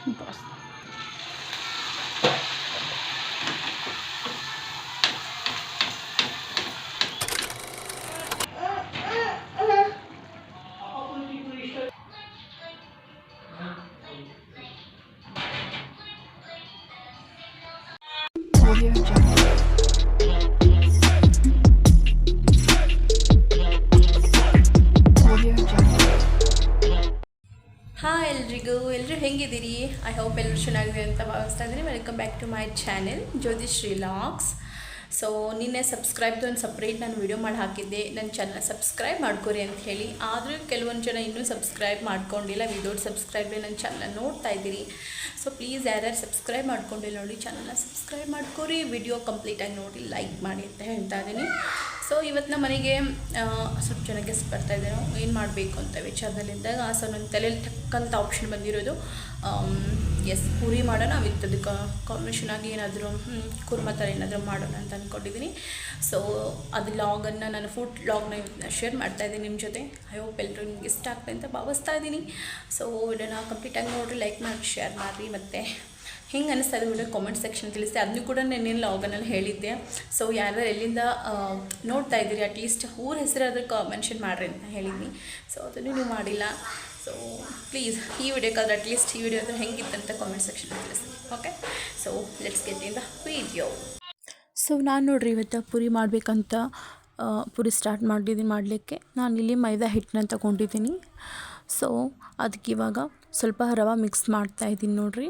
Bus hi ಎಲ್ಲರೂ ಹೆಂಗಿದ್ದೀರಿ? I hope ಎಲ್ಲರೂ ಚೆನ್ನಾಗಿದೆ ಅಂತ ಭಾವಿಸ್ತಾ ಇದ್ದೀನಿ. Welcome back to my channel Jyothishree logs. So ನಿನ್ನೆ ಸಬ್ಸ್ಕ್ರೈಬ್ದು ಒಂದು ಸಪ್ರೇಟ್ ನಾನು ವಿಡಿಯೋ ಮಾಡಿ ಹಾಕಿದ್ದೆ, ನನ್ನ ಚಾನಲ್ ಸಬ್ಸ್ಕ್ರೈಬ್ ಮಾಡ್ಕೊರಿ ಅಂತ ಹೇಳಿ. ಆದರೂ ಕೆಲವೊಂದು ಜನ ಇನ್ನೂ ಸಬ್ಸ್ಕ್ರೈಬ್ ಮಾಡ್ಕೊಂಡಿಲ್ಲ. ವಿದೌಟ್ ಸಬ್ಸ್ಕ್ರೈಬ್ ನನ್ನ ಚಾನಲ್ ನೋಡ್ತಾ ಇದ್ದೀರಿ. ಸೊ ಪ್ಲೀಸ್ ಯಾರ್ಯಾರು ಸಬ್ಸ್ಕ್ರೈಬ್ ಮಾಡ್ಕೊಂಡಿಲ್ಲ ನೋಡಿ, ಚಾನಲ್ನ ಸಬ್ಸ್ಕ್ರೈಬ್ ಮಾಡ್ಕೊರಿ, ವಿಡಿಯೋ ಕಂಪ್ಲೀಟಾಗಿ ನೋಡಿ ಲೈಕ್ ಮಾಡಿ ಅಂತ ಹೇಳ್ತಾ ಇದ್ದೀನಿ. ಸೊ ಇವತ್ತು ನಮ್ಮ ಮನೆಗೆ ಸ್ವಲ್ಪ ಜನ ಗೆಸ್ಟ್ ಬರ್ತಾಯಿದ್ದೇನೋ, ಏನು ಮಾಡಬೇಕು ಅಂತ ವಿಚಾರದಲ್ಲಿದ್ದಾಗ ಸೊ ನನ್ನ ತಲೆಯಲ್ಲಿ ತಕ್ಕಂಥ ಆಪ್ಷನ್ ಬಂದಿರೋದು ಎಸ್ ಪೂರಿ ಮಾಡೋಣ, ವಿತ್ ಅದಕ್ಕೆ ಕಾಂಬಿನೇಷನ್ ಆಗಿ ಏನಾದರೂ ಕುರ್ಮಾ ಥರ ಏನಾದರೂ ಮಾಡೋಣ ಅಂತ ಅಂದ್ಕೊಂಡಿದ್ದೀನಿ. ಸೊ ಅದು ಲಾಗನ್ನು ನಾನು ಫುಡ್ ಲಾಗ್ನ ಇವತ್ತು ಶೇರ್ ಮಾಡ್ತಾಯಿದ್ದೀನಿ ನಿಮ್ಮ ಜೊತೆ. ಐ ಹೋಪ್ ಎಲ್ಲರೂ ನಿಮ್ಗೆ ಇಷ್ಟ ಆಗ್ತದೆ ಅಂತ ಭಾವಿಸ್ತಾ ಇದ್ದೀನಿ. ಸೊ ವಿಡಿಯೋನ ಕಂಪ್ಲೀಟಾಗಿ ನೋಡಿರಿ, ಲೈಕ್ ಮಾಡಿ, ಶೇರ್ ಮಾಡಿರಿ, ಮತ್ತು ಹೆಂಗೆ ಅನ್ನಿಸ್ತಾ ಇದೆ ವಿಡಿಯೋ ಕಾಮೆಂಟ್ ಸೆಕ್ಷನ್ ತಿಳಿಸಿ. ಅದನ್ನು ಕೂಡ ನಾನು ಲಾಗನಲ್ಲಿ ಹೇಳಿದ್ದೆ. ಸೊ ಯಾರ್ಯಾರು ಎಲ್ಲಿಂದ ನೋಡ್ತಾ ಇದ್ದೀರಿ ಅಟ್ಲೀಸ್ಟ್ ಊರ ಹೆಸರಾದ್ರೂ ಮೆನ್ಷನ್ ಮಾಡಿರಿ ಅಂತ ಹೇಳಿದ್ನಿ. ಸೊ ಅದನ್ನು ನೀವು ಮಾಡಿಲ್ಲ. ಸೊ ಪ್ಲೀಸ್ ಈ ವಿಡಿಯೋಕ್ಕಾದ್ರೆ ಅಟ್ಲೀಸ್ಟ್ ಈ ವಿಡಿಯೋ ಆದರೆ ಹೆಂಗಿತ್ತಂತ ಕಾಮೆಂಟ್ ಸೆಕ್ಷನ್ ತಿಳಿಸಿ. Okay, so let's get in the video. So ನಾನು ನೋಡಿರಿ ಇವತ್ತು ಪೂರಿ ಮಾಡಬೇಕಂತ ಪೂರಿ ಸ್ಟಾರ್ಟ್ ಮಾಡಿದ್ದೀನಿ ಮಾಡಲಿಕ್ಕೆ. ನಾನಿಲ್ಲಿ ಮೈದಾ ಹಿಟ್ಟನ್ನ ತಗೊಂಡಿದ್ದೀನಿ. ಸೊ ಅದಕ್ಕೆ ಇವಾಗ ಸ್ವಲ್ಪ ರವೆ ಮಿಕ್ಸ್ ಮಾಡ್ತಾಯಿದ್ದೀನಿ ನೋಡಿರಿ.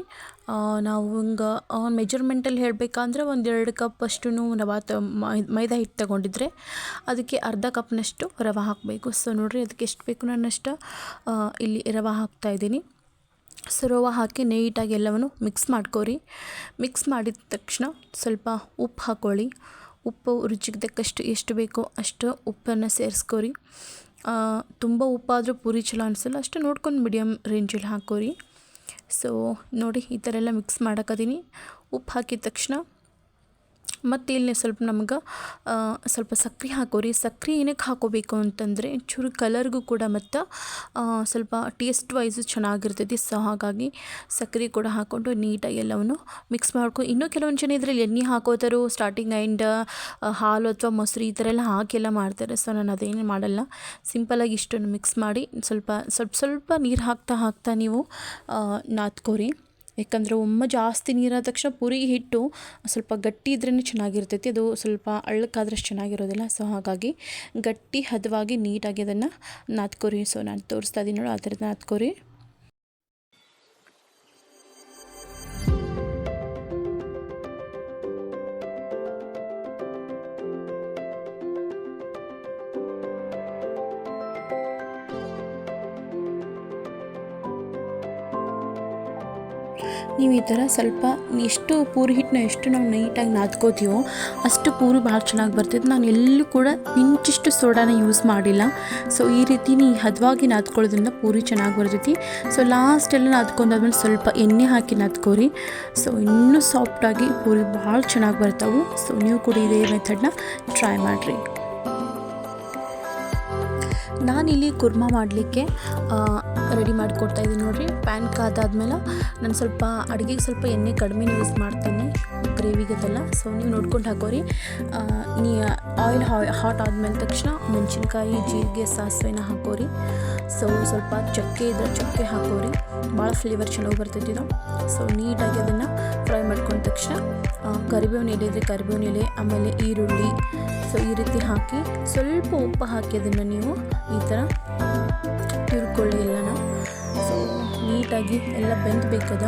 ನಾವು ಹಿಂಗೆ ಮೆಜರ್ಮೆಂಟಲ್ಲಿ ಹೇಳಬೇಕಂದ್ರೆ 1-2 ಕಪ್ ಅಷ್ಟು ರವೆ ಮೈದಾ ಹಿಟ್ಟು ತಗೊಂಡಿದ್ರೆ ಅದಕ್ಕೆ ಅರ್ಧ ಕಪ್ನಷ್ಟು ರವೆ ಹಾಕಬೇಕು. ಸೊ ನೋಡಿರಿ ಅದಕ್ಕೆ ಎಷ್ಟು ಬೇಕು ನನ್ನಷ್ಟು ಇಲ್ಲಿ ರವೆ ಹಾಕ್ತಾಯಿದ್ದೀನಿ. ಸೊ ರವೆ ಹಾಕಿ ನೀಟಾಗಿ ಎಲ್ಲವನ್ನು ಮಿಕ್ಸ್ ಮಾಡ್ಕೊರಿ. ಮಿಕ್ಸ್ ಮಾಡಿದ ತಕ್ಷಣ ಸ್ವಲ್ಪ ಉಪ್ಪು ಹಾಕ್ಕೊಳ್ಳಿ. ಉಪ್ಪು ರುಚಿಗೆ ತಕ್ಕಷ್ಟು ಎಷ್ಟು ಬೇಕೋ ಅಷ್ಟು ಉಪ್ಪನ್ನು ಸೇರಿಸ್ಕೊರಿ. ತುಂಬ ಉಪ್ಪಾದರೂ ಪೂರಿ ಚಲೋ ಅನಿಸಲ್ಲ, ಅಷ್ಟು ನೋಡ್ಕೊಂಡು ಮೀಡಿಯಮ್ ರೇಂಜಲ್ಲಿ ಹಾಕೋರಿ. ಸೊ ನೋಡಿ ಈ ಥರ ಎಲ್ಲ ಮಿಕ್ಸ್ ಮಾಡಕ್ಕದೀನಿ. ಉಪ್ಪು ಹಾಕಿದ ತಕ್ಷಣ ಮತ್ತು ಇಲ್ಲಿ ಸ್ವಲ್ಪ ನಮ್ಗೆ ಸ್ವಲ್ಪ ಸಕ್ಕರೆ ಹಾಕೋರಿ. ಸಕ್ಕರೆ ಏನಕ್ಕೆ ಹಾಕೋಬೇಕು ಅಂತಂದರೆ ಚೂರು ಕಲರ್ಗೂ ಕೂಡ ಮತ್ತು ಸ್ವಲ್ಪ ಟೇಸ್ಟ್ ವೈಸು ಚೆನ್ನಾಗಿರ್ತೈತಿ. ಸೊ ಹಾಗಾಗಿ ಸಕ್ಕರೆ ಕೂಡ ಹಾಕ್ಕೊಂಡು ನೀಟಾಗಿ ಎಲ್ಲವನ್ನು ಮಿಕ್ಸ್ ಮಾಡ್ಕೊ. ಇನ್ನೂ ಕೆಲವೊಂದು ಜನ ಇದರಲ್ಲಿ ಎಣ್ಣೆ ಹಾಕೋತಾರೋ, ಸ್ಟಾರ್ಟಿಂಗ್ ಆ್ಯಂಡ್ ಹಾಲು ಅಥವಾ ಮೊಸರು ಈ ಥರ ಎಲ್ಲ ಹಾಕೆಲ್ಲ ಮಾಡ್ತಾರೆ. ಸೊ ನಾನು ಅದೇನು ಮಾಡಲ್ಲ, ಸಿಂಪಲಾಗಿ ಇಷ್ಟನ್ನು ಮಿಕ್ಸ್ ಮಾಡಿ ಸ್ವಲ್ಪ ನೀರು ಹಾಕ್ತಾ ನೀವು ನಾದ್ಕೋರಿ. ಯಾಕಂದರೆ ಒಮ್ಮೆ ಜಾಸ್ತಿ ನೀರಾದ ತಕ್ಷಣ ಪೂರಿ ಹಿಟ್ಟು ಸ್ವಲ್ಪ ಗಟ್ಟಿ ಇದ್ರೇ ಚೆನ್ನಾಗಿರ್ತೈತಿ, ಅದು ಸ್ವಲ್ಪ ಅಳ್ಳಕ್ಕಾದ್ರಷ್ಟು ಚೆನ್ನಾಗಿರೋದಿಲ್ಲ. ಸೊ ಹಾಗಾಗಿ ಗಟ್ಟಿ ಹದವಾಗಿ ನೀಟಾಗಿ ಅದನ್ನು ನಾದ್ಕೋರಿ. ಸೊ ನಾನು ತೋರಿಸ್ತಾ ಇದ್ದೀನಿ ನೋಡಿ, ಆ ಥರದ ನಾದ್ಕೋರಿ. ನೀವು ಈ ಥರ ಸ್ವಲ್ಪ ಎಷ್ಟು ಪೂರಿ ಹಿಟ್ಟನ್ನ ಎಷ್ಟು ನಾವು ನೀಟಾಗಿ ನಾದ್ಕೋತೀವೋ ಅಷ್ಟು ಪೂರಿ ಭಾಳ ಚೆನ್ನಾಗಿ ಬರ್ತೈತೆ. ನಾನು ಎಲ್ಲೂ ಕೂಡ ಇಂಚಿಷ್ಟು ಸೋಡಾನ ಯೂಸ್ ಮಾಡಿಲ್ಲ. ಸೊ ಈ ರೀತಿ ಹದವಾಗಿ ನಾದ್ಕೊಳ್ಳೋದ್ರಿಂದ ಪೂರಿ ಚೆನ್ನಾಗಿ ಬರ್ತೈತಿ. ಸೊ ಲಾಸ್ಟೆಲ್ಲ ನಾದ್ಕೊಂಡಾದ್ಮೇಲೆ ಸ್ವಲ್ಪ ಎಣ್ಣೆ ಹಾಕಿ ನಾದ್ಕೋರಿ. ಸೊ ಇನ್ನೂ ಸಾಫ್ಟಾಗಿ ಪೂರಿ ಭಾಳ ಚೆನ್ನಾಗಿ ಬರ್ತಾವೆ. ಸೊ ನೀವು ಕೂಡ ಇದೇ ಮೆಥಡ್ನ ಟ್ರೈ ಮಾಡಿರಿ. ನಾನಿಲ್ಲಿ ಕುರ್ಮಾ ಮಾಡಲಿಕ್ಕೆ ರೆಡಿ ಮಾಡಿಕೊಡ್ತಾಯಿದ್ದೀನಿ ನೋಡಿರಿ. ಪ್ಯಾನ್ ಕಾದಾದ್ಮೇಲೆ ನಾನು ಸ್ವಲ್ಪ ಅಡುಗೆಗೆ ಸ್ವಲ್ಪ ಎಣ್ಣೆ ಕಡಿಮೆ ಯೂಸ್ ಮಾಡ್ತೀನಿ ಗ್ರೇವಿಗದೆಲ್ಲ. ಸೊ ನೀವು ನೋಡ್ಕೊಂಡು ಹಾಕೋರಿ. ಆಯಿಲ್ ಹಾಟ್ ಆದಮೇಲೆ ತಕ್ಷಣ ಮೆಣಸಿನ್ಕಾಯಿ, ಜೀರಿಗೆ, ಸಾಸಿವೆನ ಹಾಕೋರಿ. ಸೊ ಸ್ವಲ್ಪ ಚಕ್ಕೆ ಇದ್ರೆ ಚಕ್ಕೆ ಹಾಕೋರಿ, ಭಾಳ ಫ್ಲೇವರ್ ಚೆನ್ನಾಗಿ ಬರ್ತೈತಿ ಇದು. ಸೊ ನೀಟಾಗಿ ಅದನ್ನು ಫ್ರೈ ಮಾಡ್ಕೊಂಡ ತಕ್ಷಣ ಕರಿಬೇವಿನ ಎಲೆ ಇದ್ದರೆ ಕರಿಬೇವಿನ ಎಲೆ, ಆಮೇಲೆ ಈರುಳ್ಳಿ, ಸೊ ಈ ರೀತಿ ಹಾಕಿ ಸ್ವಲ್ಪ ಉಪ್ಪು ಹಾಕಿ ಅದನ್ನು ನೀವು ಈ ಥರ ತಿರ್ಕೊಳ್ಳಿ ಎಲ್ಲನ. ಸೊ ನೀಟಾಗಿ ಎಲ್ಲ ಬೆಂದಬೇಕದ.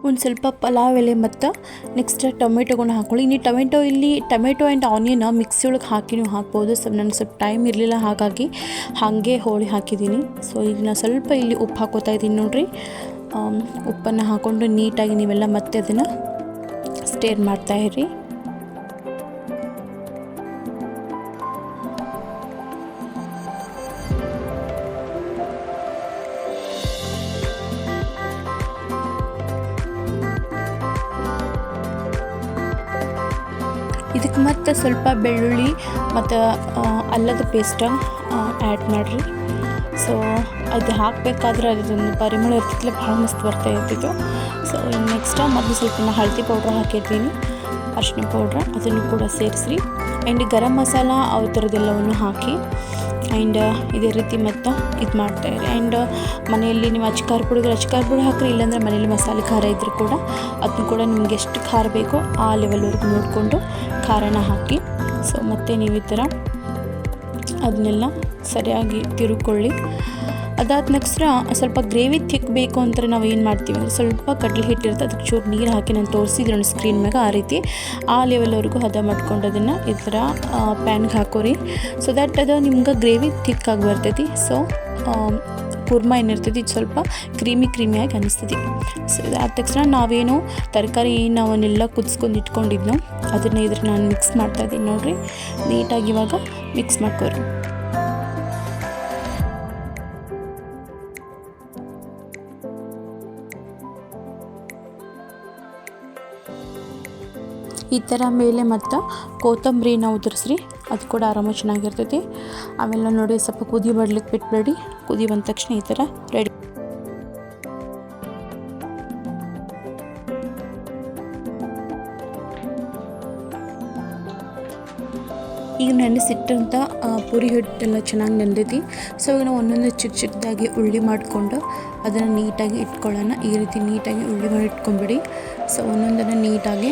ಒಂದು ಸ್ವಲ್ಪ ಪಲಾವ್ ಎಲೆ ಮತ್ತು ನೆಕ್ಸ್ಟ್ ಟೊಮೆಟೊಗಳನ್ನ ಹಾಕ್ಕೊಳ್ಳಿ. ನೀವು ಟೊಮೆಟೊ ಆ್ಯಂಡ್ ಆನಿಯನ್ ಮಿಕ್ಸಿ ಒಳಗೆ ಹಾಕಿ ನೀವು ಹಾಕ್ಬೋದು. ಸೊ ನನಗೆ ಸ್ವಲ್ಪ ಟೈಮ್ ಇರಲಿಲ್ಲ, ಹಾಗಾಗಿ ಹಾಗೆ ಹೋಳಿ ಹಾಕಿದ್ದೀನಿ. ಸೊ ಈಗ ನಾನು ಸ್ವಲ್ಪ ಇಲ್ಲಿ ಉಪ್ಪು ಹಾಕೋತಾ ಇದ್ದೀನಿ ನೋಡಿರಿ. ಉಪ್ಪನ್ನು ಹಾಕ್ಕೊಂಡು ನೀಟಾಗಿ ನೀವೆಲ್ಲ ಮತ್ತೆ ಅದನ್ನು ಸ್ಟೇರ್ ಮಾಡ್ತಾಯಿರಿ. ಇದಕ್ಕೆ ಮತ್ತು ಸ್ವಲ್ಪ ಬೆಳ್ಳುಳ್ಳಿ ಮತ್ತು ಅಲ್ಲದ ಪೇಸ್ಟ್ ಆ್ಯಡ್ ಮಾಡಿರಿ. ಸೊ ಅದು ಹಾಕಬೇಕಾದ್ರೆ ಅದೊಂದು ಪರಿಮಳ ಇರ್ತಿತ್ತಲ್ಲ, ಭಾಳ ಮಸ್ತ್ ಬರ್ತಾ ಇರ್ತಿತ್ತು. ಸೊ ಇನ್ನು ನೆಕ್ಸ್ಟ್ ಮೊದಲು ಸ್ವಲ್ಪ ಹಳದಿ ಪೌಡ್ರ್ ಹಾಕಿರ್ತೀನಿ, ಅರಿಶಿನ ಪೌಡ್ರ್ ಅದನ್ನು ಕೂಡ ಸೇರಿಸ್ರಿ. ಆ್ಯಂಡ್ ಗರಂ ಮಸಾಲ ಅವು ಥರದ್ದೆಲ್ಲವನ್ನು ಹಾಕಿ ಆ್ಯಂಡ್ ಇದೇ ರೀತಿ ಮತ್ತು ಇದು ಮಾಡ್ತಾಯಿರಿ. ಆ್ಯಂಡ್ ಮನೆಯಲ್ಲಿ ನೀವು ಅಚ್ಕಾರ ಪುಡಿ ಹಾಕಿರಿ, ಇಲ್ಲಾಂದರೆ ಮನೇಲಿ ಮಸಾಲೆ ಖಾರ ಇದ್ದರೂ ಕೂಡ ಅದನ್ನು ಕೂಡ ನಿಮ್ಗೆ ಎಷ್ಟು ಖಾರ ಬೇಕೋ ಆ ಲೆವೆಲ್ವರೆಗೂ ನೋಡಿಕೊಂಡು ಖಾರನ ಹಾಕಿ. ಸೊ ಮತ್ತು ನೀವು ಈ ಥರ ಅದನ್ನೆಲ್ಲ ಸರಿಯಾಗಿ ತಿರುಕೊಳ್ಳಿ. ಅದಾದ ನೆಕ್ಸ್ಟ್ ಸ್ವಲ್ಪ ಗ್ರೇವಿ ಥಿಕ್ ಬೇಕು ಅಂತ ನಾವು ಏನು ಮಾಡ್ತೀವಿ ಅಂದರೆ ಸ್ವಲ್ಪ ಕಡಲೆ ಹಿಟ್ಟಿರುತ್ತೆ, ಅದಕ್ಕೆ ಚೂರು ನೀರು ಹಾಕಿ ನಾನು ತೋರಿಸಿದ್ರೆ ಒಂದು ಸ್ಕ್ರೀನ್ ಮ್ಯಾಗ ಆ ರೀತಿ ಆ ಲೆವೆಲ್ವರೆಗೂ ಹದ ಮಾಡ್ಕೊಂಡು ಅದನ್ನು ಈ ಥರ ಪ್ಯಾನ್ಗೆ ಹಾಕೋರಿ. ಸೊ ದ್ಯಾಟ್ ಅದು ನಿಮ್ಗೆ ಗ್ರೇವಿ ಥಿಕ್ ಆಗಿ ಬರ್ತೈತಿ. ಸೊ ಕುರ್ಮಾ ಏನಿರ್ತೈತಿ ಇದು ಸ್ವಲ್ಪ ಕ್ರೀಮಿಯಾಗಿ ಅನ್ನಿಸ್ತೈತಿ. ಸೊ ಇದಾದ ತಕ್ಷಣ ನಾವೇನು ತರಕಾರಿ ನಾವನ್ನೆಲ್ಲ ಕುದಿಸ್ಕೊಂಡು ಇಟ್ಕೊಂಡಿದ್ನೋ ಅದನ್ನು ಇದ್ರ ನಾನು ಮಿಕ್ಸ್ ಮಾಡ್ತಾಯಿದ್ದೀನಿ ನೋಡಿರಿ. ನೀಟಾಗಿ ಇವಾಗ ಮಿಕ್ಸ್ ಮಾಡ್ಕೊರಿ. ಈ ಥರ ಮೇಲೆ ಮತ್ತು ಕೊತ್ತಂಬರಿನ ಉದುರಿಸ್ರಿ, ಅದು ಕೂಡ ಆರಾಮ ಚೆನ್ನಾಗಿರ್ತೈತಿ. ಆಮೇಲೆ ನೋಡಿ ಸ್ವಲ್ಪ ಕುದಿ ಬಡ್ಲಿಕ್ಕೆ ಬಿಟ್ಬೇಡಿ, ಕುದಿ ಬಂದ ತಕ್ಷಣ ಈ ಥರ ರೆಡಿ. ಈಗ ನೆನೆಸಿಟ್ಟಂಥ ಪೂರಿ ಹಿಟ್ಟೆಲ್ಲ ಚೆನ್ನಾಗಿ ನೆಂದೈತಿ. ಸೊ ಈಗ ನಾವು ಒಂದೊಂದು ಚಿಕ್ಕದಾಗಿ ಉಳ್ಳಿ ಮಾಡಿಕೊಂಡು ಅದನ್ನು ನೀಟಾಗಿ ಇಟ್ಕೊಳ್ಳೋಣ. ಈ ರೀತಿ ನೀಟಾಗಿ ಉಳ್ಳಿ ಮಾಡಿ ಇಟ್ಕೊಂಬಿಡಿ. ಸೊ ಒಂದೊಂದನ್ನು ನೀಟಾಗಿ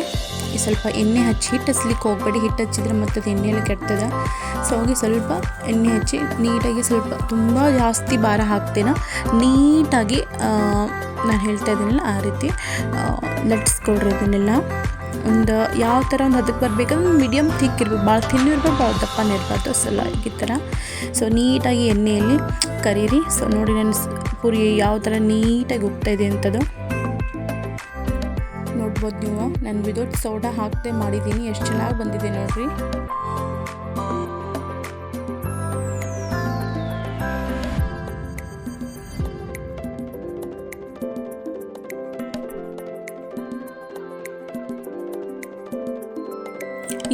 ಸ್ವಲ್ಪ ಎಣ್ಣೆ ಹಚ್ಚಿ, ಹಿಟ್ಟು ಹಚ್ಲಿಕ್ಕೆ ಹೋಗಬೇಡಿ, ಹಿಟ್ಟು ಹಚ್ಚಿದ್ರೆ ಮತ್ತು ಅದು ಎಣ್ಣೆಯಲ್ಲಿ ಕೆಡ್ತದೆ. ಸೊ ಹೋಗಿ ಸ್ವಲ್ಪ ಎಣ್ಣೆ ಹಚ್ಚಿ ನೀಟಾಗಿ ಸ್ವಲ್ಪ ತುಂಬ ಜಾಸ್ತಿ ಭಾರ ಹಾಕ್ತೇನೆ, ನೀಟಾಗಿ ನಾನು ಹೇಳ್ತಾ ಇದ್ದೀನಲ್ಲ ಆ ರೀತಿ ಲಟ್ಸ್ಕೊಳ್ರಿ. ಅದನ್ನೆಲ್ಲ ಒಂದು ಯಾವ ಥರ ಒಂದು ಹದಕ್ಕೆ ಬರಬೇಕಂದ್ರೆ ಮೀಡಿಯಮ್ ಥಿಕ್ ಇರ್ಬೇಕು, ಭಾಳ ತಿನ್ನು ಇರ್ಬೇಕು, ಭಾಳ ದಪ್ಪನೇ ಇರಬಾರ್ದು. ಸಲ ಈ ಥರ ಸೊ ನೀಟಾಗಿ ಎಣ್ಣೆಯಲ್ಲಿ ಕರೀರಿ. ಸೊ ನೋಡಿ ನನ್ನ ಪೂರಿ ಯಾವ ಥರ ನೀಟಾಗಿ ಉಪ್ತಾಯಿದೆ ಅಂಥದ್ದು ನೋಡ್ಬೋದು ನೀವು. ನಾನು ವಿದೌಟ್ ಸೋಡಾ ಹಾಕದೆ ಮಾಡಿದ್ದೀನಿ, ಎಷ್ಟು ಚೆನ್ನಾಗಿ ಬಂದಿದೆ ನೋಡಿರಿ.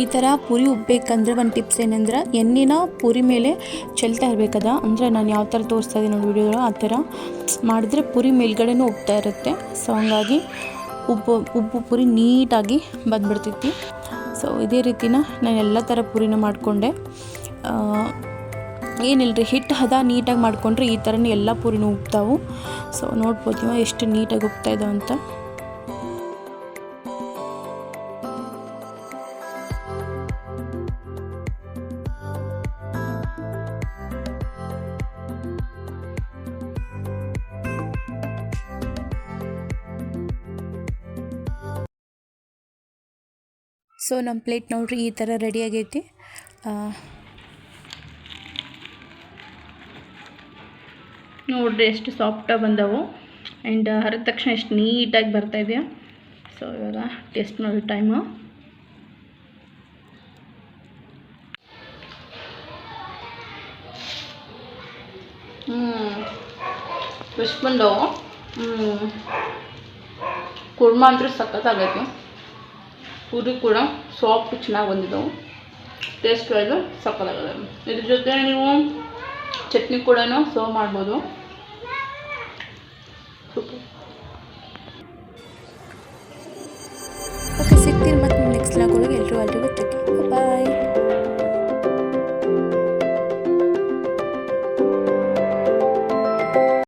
ಈ ಥರ ಪೂರಿ ಉಬ್ಬೇಕಂದ್ರೆ ಒಂದು ಟಿಪ್ಸ್ ಏನಂದ್ರೆ ಎಣ್ಣೆನ ಪೂರಿ ಮೇಲೆ ಚೆಲ್ತಾ ಇರಬೇಕದ. ಅಂದರೆ ನಾನು ಯಾವ ಥರ ತೋರಿಸ್ತಾ ಇದ್ದೀನಿ ನೋಡಿ ವಿಡಿಯೋಗಳು, ಆ ಥರ ಮಾಡಿದ್ರೆ ಪೂರಿ ಮೇಲ್ಗಡೆನೂ ಉಬ್ತಾ ಇರುತ್ತೆ. ಸೊ ಹಂಗಾಗಿ ಉಬ್ಬು ಪೂರಿ ನೀಟಾಗಿ ಬಂದುಬಿಡ್ತೈತಿ. ಸೊ ಇದೇ ರೀತಿನ ನಾನು ಎಲ್ಲ ಥರ ಪೂರಿನ ಮಾಡಿಕೊಂಡೆ. ಏನಿಲ್ಲರಿ, ಹಿಟ್ಟು ಹದ ನೀಟಾಗಿ ಮಾಡಿಕೊಂಡ್ರೆ ಈ ಥರನೇ ಎಲ್ಲ ಪೂರಿನೂ ಉಬ್ತಾವು. ಸೊ ನೋಡ್ಬೋದು ನೀವು ಎಷ್ಟು ನೀಟಾಗಿ ಉಬ್ತಾ ಇದ್ದಾವೆ ಅಂತ. ಸೊ ನಮ್ಮ ಪ್ಲೇಟ್ ನೋಡ್ರಿ ಈ ಥರ ರೆಡಿ ಆಗೈತಿ. ನೋಡ್ರಿ ಎಷ್ಟು ಸಾಫ್ಟಾಗಿ ಬಂದವು ಆ್ಯಂಡ್ ಹರಿದ ತಕ್ಷಣ ಎಷ್ಟು ನೀಟಾಗಿ ಬರ್ತಾಯಿದೆಯಾ. ಸೊ ಇವಾಗ ಟೇಸ್ಟ್ ಮಾಡಿ ಟೈಮು. ಎಷ್ಟು ಬಂದವು. ಕುರ್ಮಾ ಅಂತೂ ಸಖತ್ತಾಗೈತಿ, ಪೂರಿ ಕೂಡ ಸಾಫ್ಟ್ ಚೆನ್ನಾಗಿ ಬಂದಿದ್ದವು, ಟೇಸ್ಟ್ ವೈಸು ಸಕ್ಕತ್ತಾಗದೆ. ಇದ್ರ ಜೊತೆ ನೀವು ಚಟ್ನಿ ಕೂಡ ಸರ್ವ್ ಮಾಡ್ಬೋದು. ಸೂಪರ್.